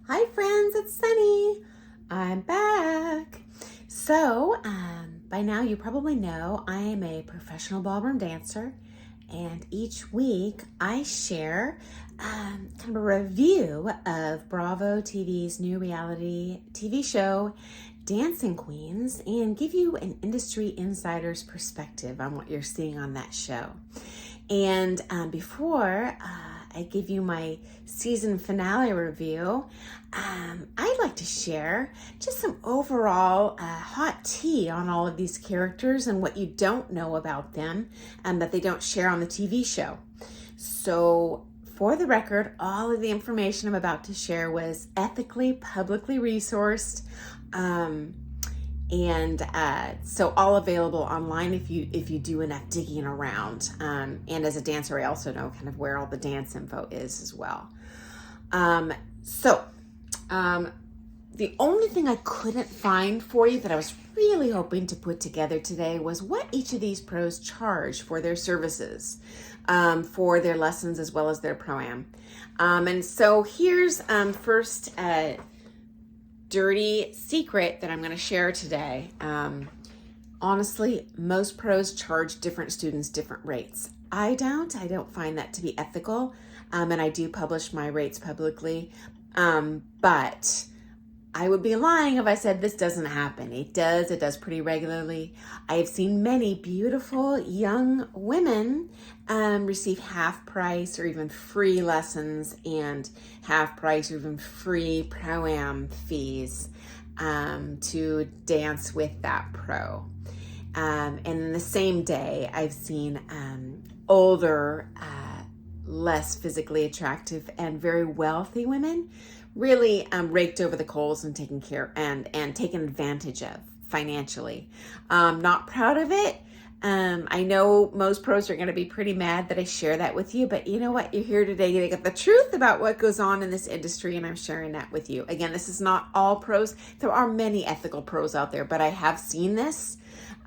Hi friends, it's Sunny. I'm back. So, by now you probably know I am a professional ballroom dancer, and each week I share kind of a review of Bravo TV's new reality TV show, Dancing Queens, and give you an industry insider's perspective on what you're seeing on that show. And before I give you my season finale review, I'd like to share just some overall hot tea on all of these characters and what you don't know about them that they don't share on the TV show. So for the record, all of the information I'm about to share was ethically, publicly resourced, so all available online if you do enough digging around. And as a dancer, I also know kind of where all the dance info is as well. The only thing I couldn't find for you that I was really hoping to put together today was what each of these pros charge for their services, for their lessons as well as their pro-am. And so here's first dirty secret that I'm going to share today. Honestly, most pros charge different students different rates. I don't find that to be ethical, and I do publish my rates publicly, but I would be lying if I said this doesn't happen. It does pretty regularly. I have seen many beautiful young women receive half price or even free lessons and half price or even free pro-am fees to dance with that pro. And in the same day, I've seen older, less physically attractive and very wealthy women really raked over the coals and taken care and taken advantage of financially. Not proud of it. I know most pros are going to be pretty mad that I share that with you, but you know what? You're here today to get the truth about what goes on in this industry, and I'm sharing that with you. Again, this is not all pros. There are many ethical pros out there, but I have seen this.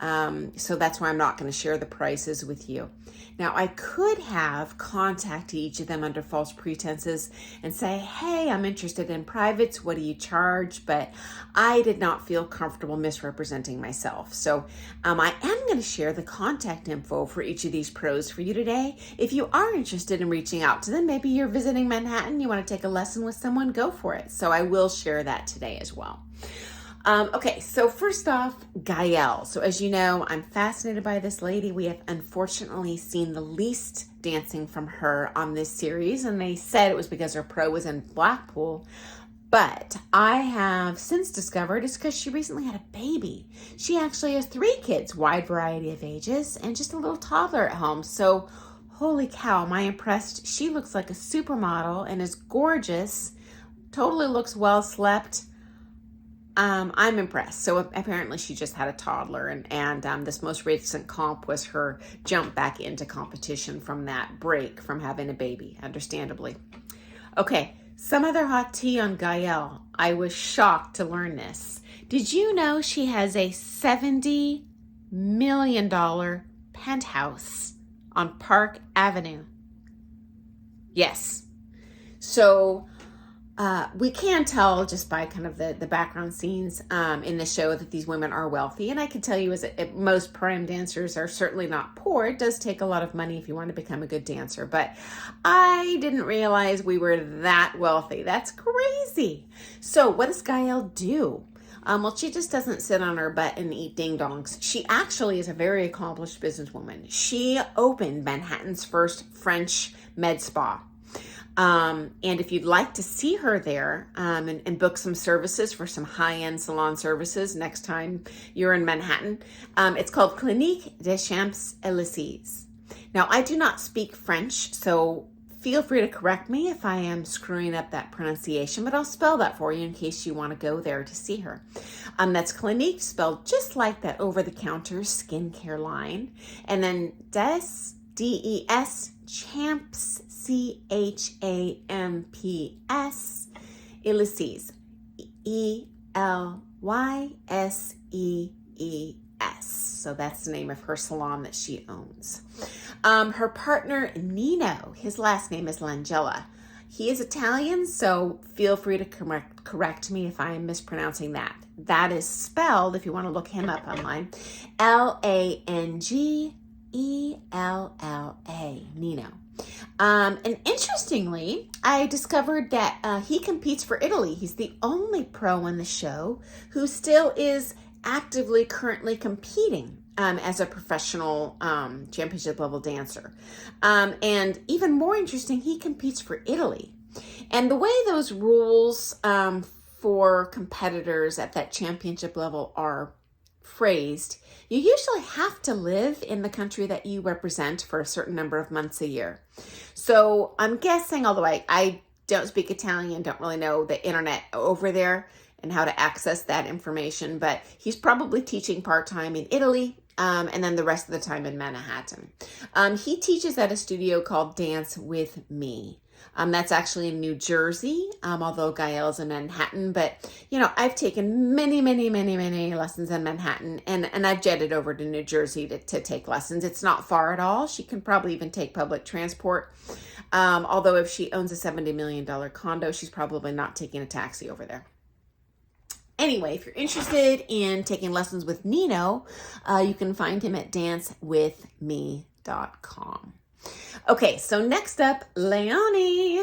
So that's why I'm not going to share the prices with you. Now, I could have contacted each of them under false pretenses and say, hey, I'm interested in privates. What do you charge? But I did not feel comfortable misrepresenting myself. So I am going to share the contact info for each of these pros for you today. If you are interested in reaching out to them, maybe you're visiting Manhattan, you want to take a lesson with someone, go for it. So I will share that today as well. Okay, so first off, Gael. So as you know, I'm fascinated by this lady. We have unfortunately seen the least dancing from her on this series, and they said it was because her pro was in Blackpool. But I have since discovered it's because she recently had a baby. She actually has 3 kids, wide variety of ages, and just a little toddler at home. So holy cow, am I impressed. She looks like a supermodel and is gorgeous, totally looks well slept. I'm impressed. So apparently she just had a toddler, and this most recent comp was her jump back into competition from that break from having a baby, understandably. Okay, some other hot tea on Gael. I was shocked to learn this. Did you know she has a $70 million penthouse on Park Avenue? Yes. So we can tell just by kind of the background scenes in the show that these women are wealthy. And I can tell you most prime dancers are certainly not poor. It does take a lot of money if you want to become a good dancer. But I didn't realize we were that wealthy. That's crazy. So what does Gael do? Well, she just doesn't sit on her butt and eat ding-dongs. She actually is a very accomplished businesswoman. She opened Manhattan's first French med spa. And if you'd like to see her there and book some services for some high-end salon services next time you're in Manhattan, it's called Clinique des Champs-Élysées. Now, I do not speak French, so feel free to correct me if I am screwing up that pronunciation, but I'll spell that for you in case you want to go there to see her. That's Clinique, spelled just like that over-the-counter skincare line. And then D-E-S, Champs, C-H-A-M-P-S, Élysées, E-L-Y-S-E-E-S. So that's the name of her salon that she owns. Her partner, Nino, his last name is Langella. He is Italian, so feel free to correct me if I am mispronouncing that. That is spelled, if you want to look him up online, Langella, Nino. And interestingly, I discovered that he competes for Italy. He's the only pro in the show who still is actively currently competing as a professional championship level dancer. And even more interesting, he competes for Italy. And the way those rules for competitors at that championship level are phrased, you usually have to live in the country that you represent for a certain number of months a year. So I'm guessing, although I don't speak Italian, don't really know the internet over there and how to access that information, but he's probably teaching part-time in Italy, and then the rest of the time in Manhattan. He teaches at a studio called Dance With Me. That's actually in New Jersey, although Gael's in Manhattan. But, I've taken many lessons in Manhattan, and I've jetted over to New Jersey to take lessons. It's not far at all. She can probably even take public transport. Although if she owns a $70 million condo, she's probably not taking a taxi over there. Anyway, if you're interested in taking lessons with Nino, you can find him at dancewithme.com. Okay, so next up, Leonie.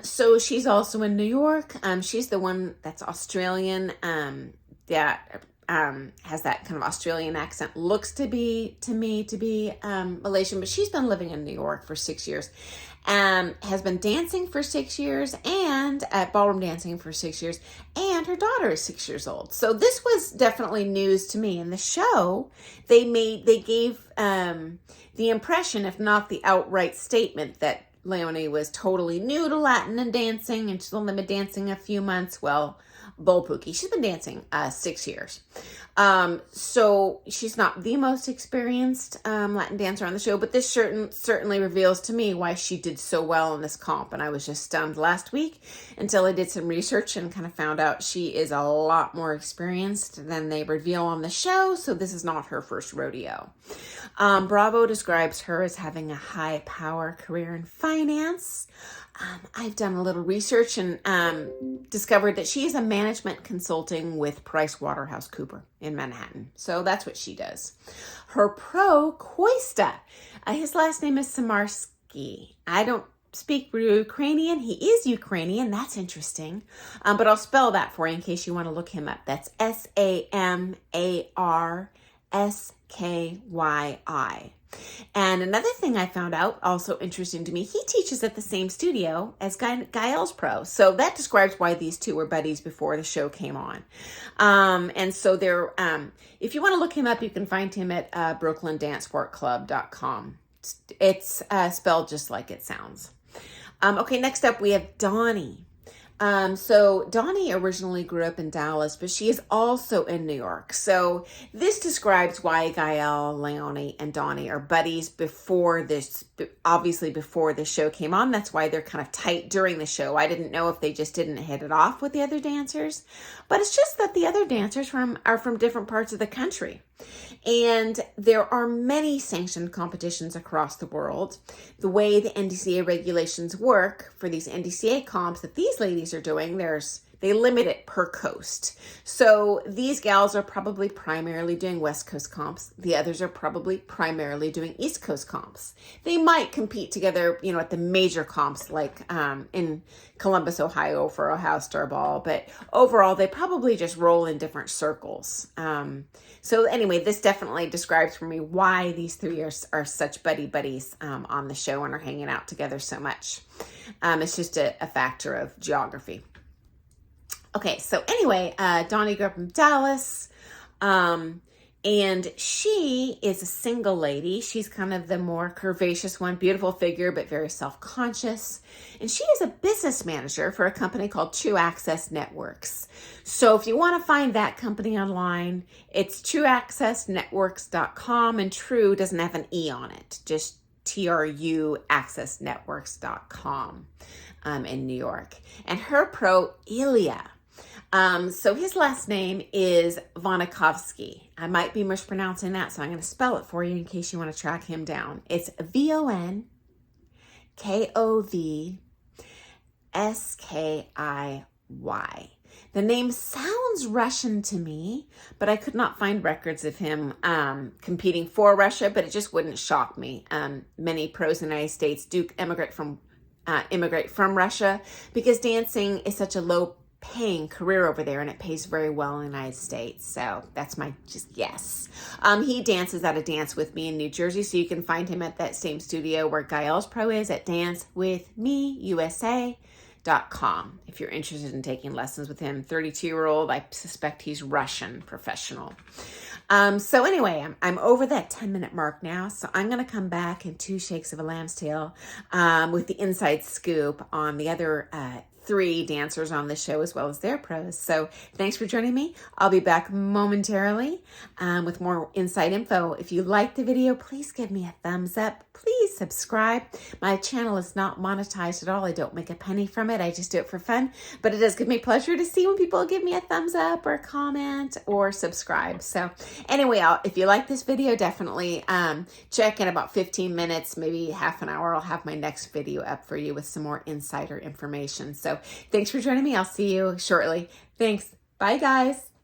So she's also in New York. She's the one that's Australian, that has that kind of Australian accent. Looks to me to be Malaysian, but she's been living in New York for 6 years. Has been dancing for 6 years and at ballroom dancing for 6 years, and her daughter is 6 years old. So this was definitely news to me. In the show, they gave the impression, if not the outright statement, that Leonie was totally new to Latin and dancing, and she's only been dancing a few months. Well, Bullpookie, she's been dancing 6 years. So she's not the most experienced Latin dancer on the show, but this certainly reveals to me why she did so well in this comp. And I was just stunned last week until I did some research and kind of found out she is a lot more experienced than they reveal on the show. So this is not her first rodeo. Bravo describes her as having a high power career in finance. I've done a little research and discovered that she is a management consulting with PricewaterhouseCoopers in Manhattan. So that's what she does. Her pro, Koista. His last name is Samarsky. I don't speak Ukrainian. He is Ukrainian. That's interesting. But I'll spell that for you in case you want to look him up. That's Samarskyi. And another thing I found out, also interesting to me, he teaches at the same studio as Gael's pro. So that describes why these two were buddies before the show came on. And so they're, if you want to look him up, you can find him at brooklyndancesportclub.com. It's spelled just like it sounds. Okay, next up we have Donnie. So Donnie originally grew up in Dallas, but she is also in New York. So this describes why Gael, Leonie, and Donnie are buddies before the show came on. That's why they're kind of tight during the show. I didn't know if they just didn't hit it off with the other dancers, but it's just that the other dancers are from different parts of the country. And there are many sanctioned competitions across the world. The way the NDCA regulations work for these NDCA comps that these ladies are doing, they limit it per coast. So these gals are probably primarily doing West Coast comps. The others are probably primarily doing East Coast comps. They might compete together, at the major comps like in Columbus, Ohio for Ohio Star Ball. But overall, they probably just roll in different circles. So anyway, this definitely describes for me why these three are such buddies on the show and are hanging out together so much. It's just a factor of geography. Okay, so anyway, Donnie grew up in Dallas, and she is a single lady. She's kind of the more curvaceous one, beautiful figure, but very self-conscious. And she is a business manager for a company called True Access Networks. So if you want to find that company online, it's trueaccessnetworks.com, and True doesn't have an E on it, just truaccessnetworks.com in New York. And her pro, Ilya. So his last name is Vonikovsky. I might be mispronouncing that, so I'm going to spell it for you in case you want to track him down. It's Vonkov Skiy. The name sounds Russian to me, but I could not find records of him competing for Russia, but it just wouldn't shock me. Many pros in the United States do immigrate from Russia because dancing is such a low-paying career over there, and it pays very well in the United States. So that's my just guess. He dances at a Dance With Me in New Jersey, so you can find him at that same studio where Gael's Pro is at dancewithmeusa.com if you're interested in taking lessons with him. 32-year-old, I suspect he's Russian professional. So anyway, I'm over that 10-minute mark now, so I'm going to come back in 2 shakes of a lamb's tail with the inside scoop on the other 3 dancers on the show as well as their pros. So thanks for joining me. I'll be back momentarily with more inside info. If you liked the video, please give me a thumbs up. Please subscribe. My channel is not monetized at all. I don't make a penny from it. I just do it for fun, but it does give me pleasure to see when people give me a thumbs up or comment or subscribe. So anyway, if you like this video, definitely check in about 15 minutes, maybe half an hour. I'll have my next video up for you with some more insider information. So thanks for joining me. I'll see you shortly. Thanks. Bye, guys.